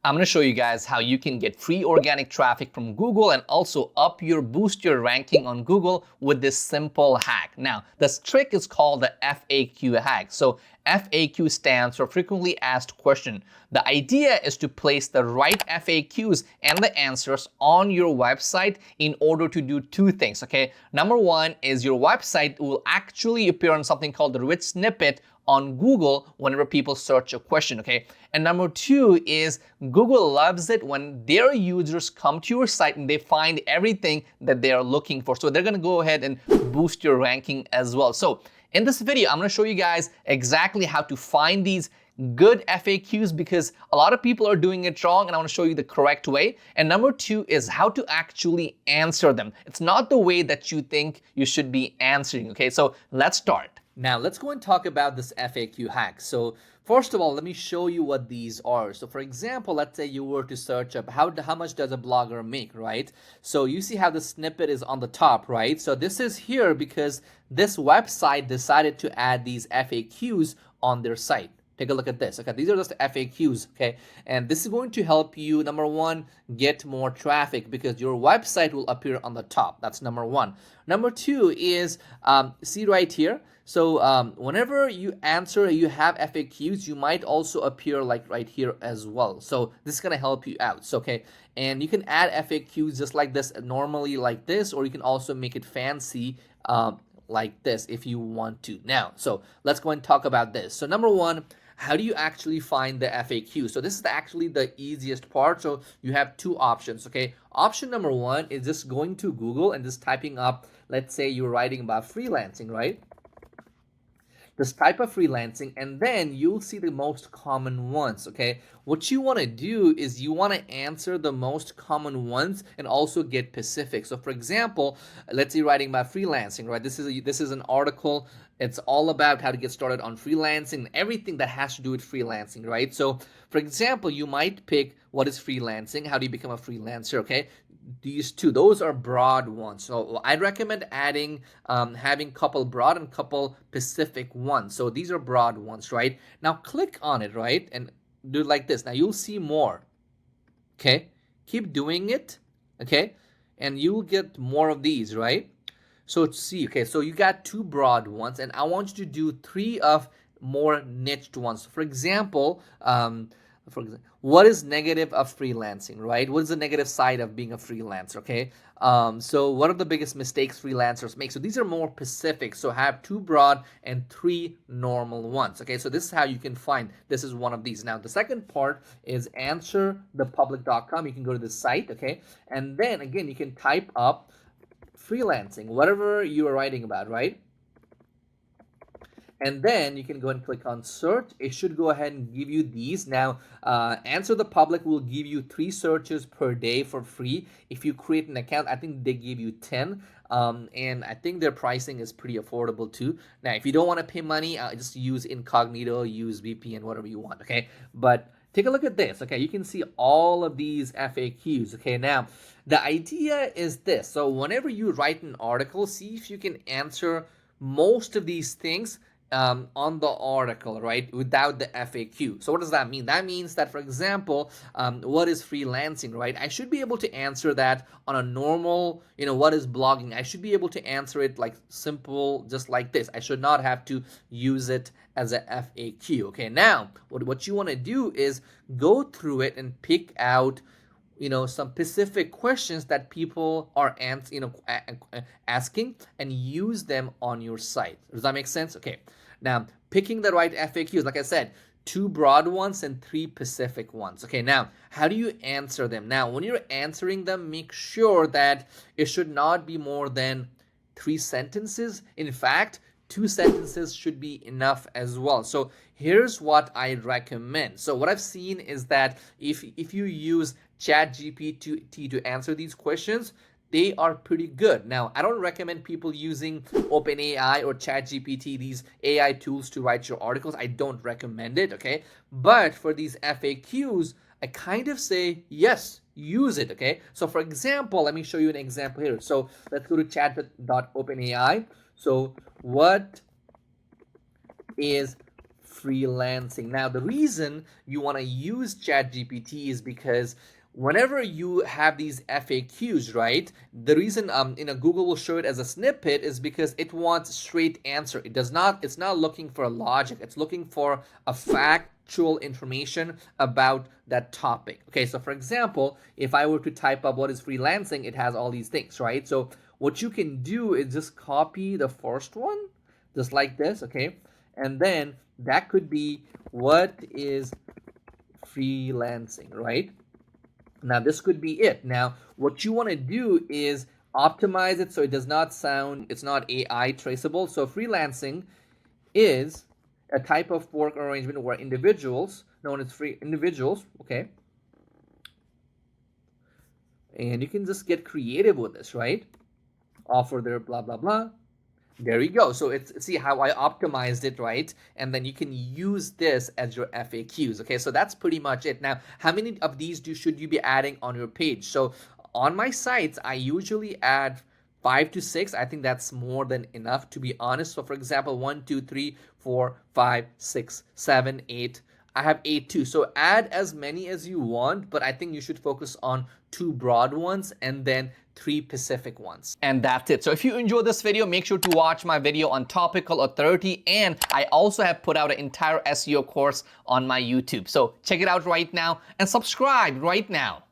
I'm going to show you guys how you can get free organic traffic from Google and also boost your ranking on Google with this simple hack. Now, this trick is called the FAQ hack. So FAQ stands for frequently asked question. The idea is to place the right FAQs and the answers on your website in order to do two things, okay? Number one is your website will actually appear on something called the rich snippet on Google whenever people search a question, okay? And number two is Google loves it when their users come to your site and they find everything that they are looking for. So they're gonna go ahead and boost your ranking as well. So in this video, I'm gonna show you guys exactly how to find these good FAQs because a lot of people are doing it wrong, and I want to show you the correct way. And number two is how to actually answer them. It's not the way that you think you should be answering, okay? So let's start. Now, let's go and talk about this FAQ hack. So first of all, let me show you what these are. So for example, let's say you were to search up how much does a blogger make, right? So you see how the snippet is on the top, right? So this is here because this website decided to add these FAQs on their site. Take a look at this. Okay, these are just FAQs, okay? And this is going to help you, number one, get more traffic because your website will appear on the top. That's number one. Number two is, see right here. So whenever you answer, you have FAQs, you might also appear like right here as well. So this is gonna help you out, so, okay? And you can add FAQs just like this, normally like this, or you can also make it fancy, like this if you want to. Now, so let's go and talk about this. So number one, how do you actually find the FAQ? So this is actually the easiest part. So you have two options, okay? Option number one is just going to Google and just typing up, let's say you're writing about freelancing, right? Just type of freelancing and then you'll see the most common ones, okay? What you want to do is you want to answer the most common ones and also get specific. So for example, let's say writing about freelancing, right? This is an article. It's all about how to get started on freelancing and everything that has to do with freelancing, right? So for example, you might pick what is freelancing, how do you become a freelancer, okay? These two, those are broad ones. So I'd recommend adding, having couple broad and couple specific ones. So these are broad ones, right? Now click on it, right? And do it like this. Now you'll see more, okay? Keep doing it, okay? And you'll get more of these, right? So see, okay, so you got two broad ones and I want you to do three of more niched ones. For example, what is negative of freelancing, right? What is the negative side of being a freelancer, okay? So what are the biggest mistakes freelancers make? So these are more specific. So have two broad and three normal ones, okay? So this is how you can find, this is one of these. Now, the second part is answerthepublic.com. You can go to the site, okay? And then again, you can type up freelancing, whatever you are writing about, right? And then you can go and click on search. It should go ahead and give you these. Now, Answer the Public will give you 3 searches per day for free. If you create an account, I think they give you 10. And I think their pricing is pretty affordable too. Now, if you don't want to pay money, just use incognito, use VPN, whatever you want, okay? But take a look at this, okay? You can see all of these FAQs, okay? Now, the idea is this. So whenever you write an article, see if you can answer most of these things on the article, right, without the FAQ. So what does that mean? That means that, for example, what is freelancing, right? I should be able to answer that on a normal, what is blogging? I should be able to answer it like simple, just like this. I should not have to use it as a FAQ. Okay, now what you want to do is go through it and pick out some specific questions that people are asking and use them on your site. Does that make sense? Okay. Now, picking the right FAQs, like I said, 2 broad ones and 3 specific ones. Okay, now, how do you answer them? Now, when you're answering them, make sure that it should not be more than 3 sentences. In fact, 2 sentences should be enough as well. So here's what I recommend. So what I've seen is that if you use ChatGPT to answer these questions, they are pretty good. Now, I don't recommend people using OpenAI or ChatGPT, these AI tools to write your articles. I don't recommend it, okay? But for these FAQs, I kind of say, yes, use it, okay? So for example, let me show you an example here. So let's go to chat.openai. So what is freelancing. Now, the reason you want to use ChatGPT is because whenever you have these FAQs, right? The reason Google will show it as a snippet is because it wants straight answer. It's not looking for a logic. It's looking for a factual information about that topic. Okay, so for example, if I were to type up what is freelancing, it has all these things, right? So what you can do is just copy the first one, just like this, okay? And then that could be what is freelancing, right? Now this could be it. Now what you want to do is optimize it so it does not sound, it's not AI traceable. So freelancing is a type of work arrangement where individuals, known as free individuals, okay? And you can just get creative with this, right? Offer their blah, blah, blah. There you go. So see how I optimized it, right? And then you can use this as your FAQs. Okay, so that's pretty much it. Now, how many of these should you be adding on your page? So on my sites, I usually add 5 to 6. I think that's more than enough, to be honest. So for example, 1, 2, 3, 4, 5, 6, 7, 8. I have 8 too. So add as many as you want, but I think you should focus on 2 broad ones and then 3 specific ones. And that's it. So if you enjoyed this video, make sure to watch my video on topical authority. And I also have put out an entire SEO course on my YouTube. So check it out right now and subscribe right now.